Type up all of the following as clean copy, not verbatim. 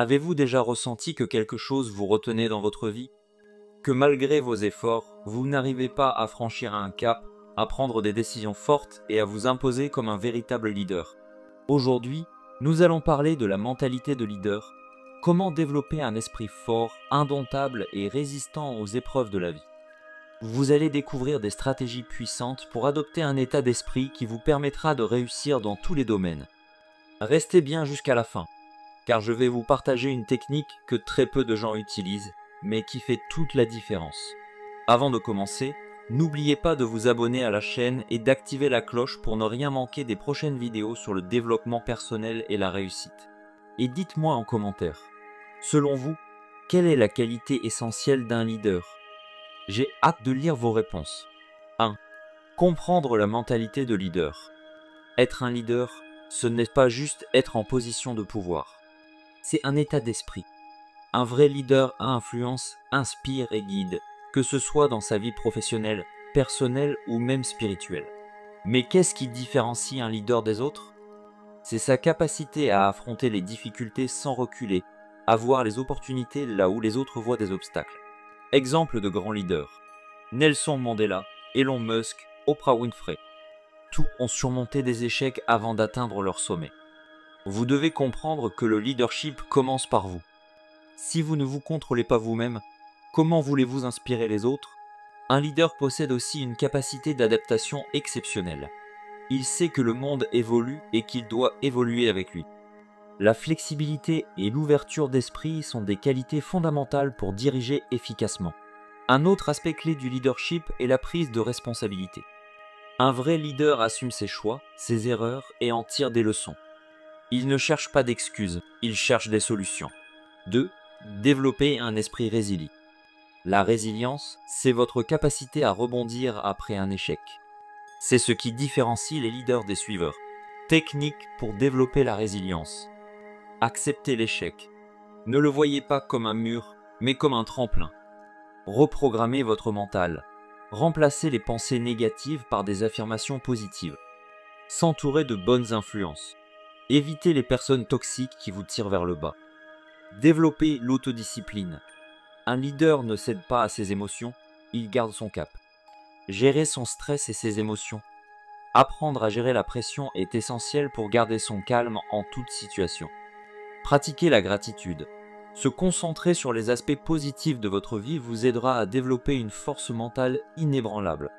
Avez-vous déjà ressenti que quelque chose vous retenait dans votre vie? Que malgré vos efforts, vous n'arrivez pas à franchir un cap, à prendre des décisions fortes et à vous imposer comme un véritable leader? Aujourd'hui, nous allons parler de la mentalité de leader. Comment développer un esprit fort, indomptable et résistant aux épreuves de la vie. Vous allez découvrir des stratégies puissantes pour adopter un état d'esprit qui vous permettra de réussir dans tous les domaines. Restez bien jusqu'à la fin, car je vais vous partager une technique que très peu de gens utilisent, mais qui fait toute la différence. Avant de commencer, n'oubliez pas de vous abonner à la chaîne et d'activer la cloche pour ne rien manquer des prochaines vidéos sur le développement personnel et la réussite. Et dites-moi en commentaire, selon vous, quelle est la qualité essentielle d'un leader? J'ai hâte de lire vos réponses. 1. Comprendre la mentalité de leader. Être un leader, ce n'est pas juste être en position de pouvoir. C'est un état d'esprit. Un vrai leader à influence inspire et guide, que ce soit dans sa vie professionnelle, personnelle ou même spirituelle. Mais qu'est-ce qui différencie un leader des autres? C'est sa capacité à affronter les difficultés sans reculer, à voir les opportunités là où les autres voient des obstacles. Exemple de grands leaders. Nelson Mandela, Elon Musk, Oprah Winfrey. Tous ont surmonté des échecs avant d'atteindre leur sommet. Vous devez comprendre que le leadership commence par vous. Si vous ne vous contrôlez pas vous-même, comment voulez-vous inspirer les autres? Un leader possède aussi une capacité d'adaptation exceptionnelle. Il sait que le monde évolue et qu'il doit évoluer avec lui. La flexibilité et l'ouverture d'esprit sont des qualités fondamentales pour diriger efficacement. Un autre aspect clé du leadership est la prise de responsabilité. Un vrai leader assume ses choix, ses erreurs et en tire des leçons. Il ne cherche pas d'excuses, il cherche des solutions. 2. Développer un esprit résilient. La résilience, c'est votre capacité à rebondir après un échec. C'est ce qui différencie les leaders des suiveurs. Technique pour développer la résilience. Acceptez l'échec. Ne le voyez pas comme un mur, mais comme un tremplin. Reprogrammez votre mental. Remplacez les pensées négatives par des affirmations positives. S'entourer de bonnes influences. Évitez les personnes toxiques qui vous tirent vers le bas. Développez l'autodiscipline. Un leader ne cède pas à ses émotions, il garde son cap. Gérer son stress et ses émotions. Apprendre à gérer la pression est essentiel pour garder son calme en toute situation. Pratiquez la gratitude. Se concentrer sur les aspects positifs de votre vie vous aidera à développer une force mentale inébranlable.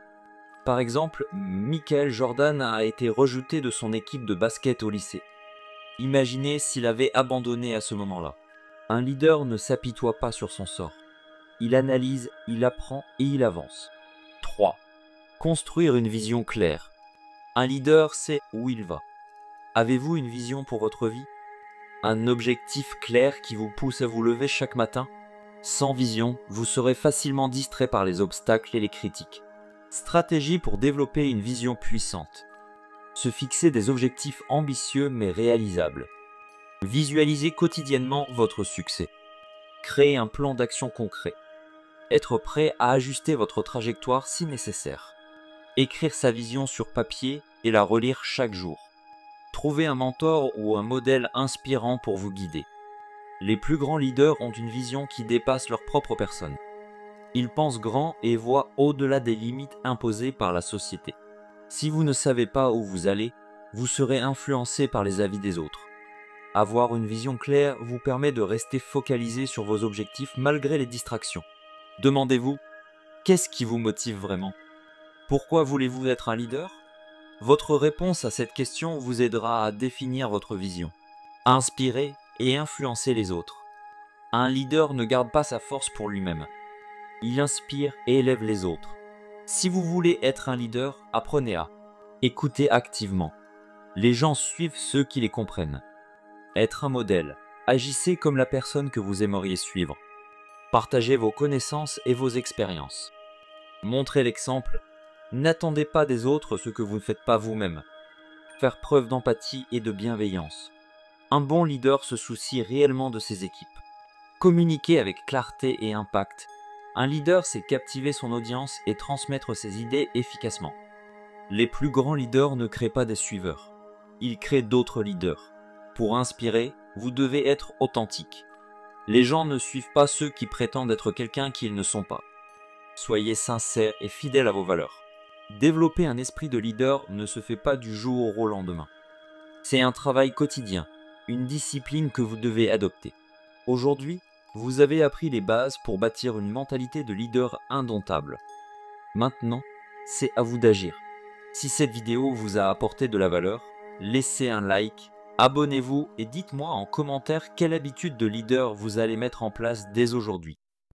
Par exemple, Michael Jordan a été rejeté de son équipe de basket au lycée. Imaginez s'il avait abandonné à ce moment-là. Un leader ne s'apitoie pas sur son sort. Il analyse, il apprend et il avance. 3. Construire une vision claire. Un leader sait où il va. Avez-vous une vision pour votre vie? Un objectif clair qui vous pousse à vous lever chaque matin? Sans vision, vous serez facilement distrait par les obstacles et les critiques. Stratégie pour développer une vision puissante. Se fixer des objectifs ambitieux mais réalisables. Visualisez quotidiennement votre succès. Créer un plan d'action concret. Être prêt à ajuster votre trajectoire si nécessaire. Écrire sa vision sur papier et la relire chaque jour. Trouvez un mentor ou un modèle inspirant pour vous guider. Les plus grands leaders ont une vision qui dépasse leur propre personne. Ils pensent grand et voient au-delà des limites imposées par la société. Si vous ne savez pas où vous allez, vous serez influencé par les avis des autres. Avoir une vision claire vous permet de rester focalisé sur vos objectifs malgré les distractions. Demandez-vous, qu'est-ce qui vous motive vraiment? Pourquoi voulez-vous être un leader? Votre réponse à cette question vous aidera à définir votre vision, à inspirer et influencer les autres. Un leader ne garde pas sa force pour lui-même. Il inspire et élève les autres. Si vous voulez être un leader, apprenez à écouter activement. Les gens suivent ceux qui les comprennent. Être un modèle. Agissez comme la personne que vous aimeriez suivre. Partagez vos connaissances et vos expériences. Montrez l'exemple. N'attendez pas des autres ce que vous ne faites pas vous-même. Faire preuve d'empathie et de bienveillance. Un bon leader se soucie réellement de ses équipes. Communiquer avec clarté et impact. Un leader sait captiver son audience et transmettre ses idées efficacement. Les plus grands leaders ne créent pas des suiveurs. Ils créent d'autres leaders. Pour inspirer, vous devez être authentique. Les gens ne suivent pas ceux qui prétendent être quelqu'un qu'ils ne sont pas. Soyez sincères et fidèles à vos valeurs. Développer un esprit de leader ne se fait pas du jour au lendemain. C'est un travail quotidien, une discipline que vous devez adopter. Aujourd'hui, vous avez appris les bases pour bâtir une mentalité de leader indomptable. Maintenant, c'est à vous d'agir. Si cette vidéo vous a apporté de la valeur, laissez un like, abonnez-vous et dites-moi en commentaire quelle habitude de leader vous allez mettre en place dès aujourd'hui.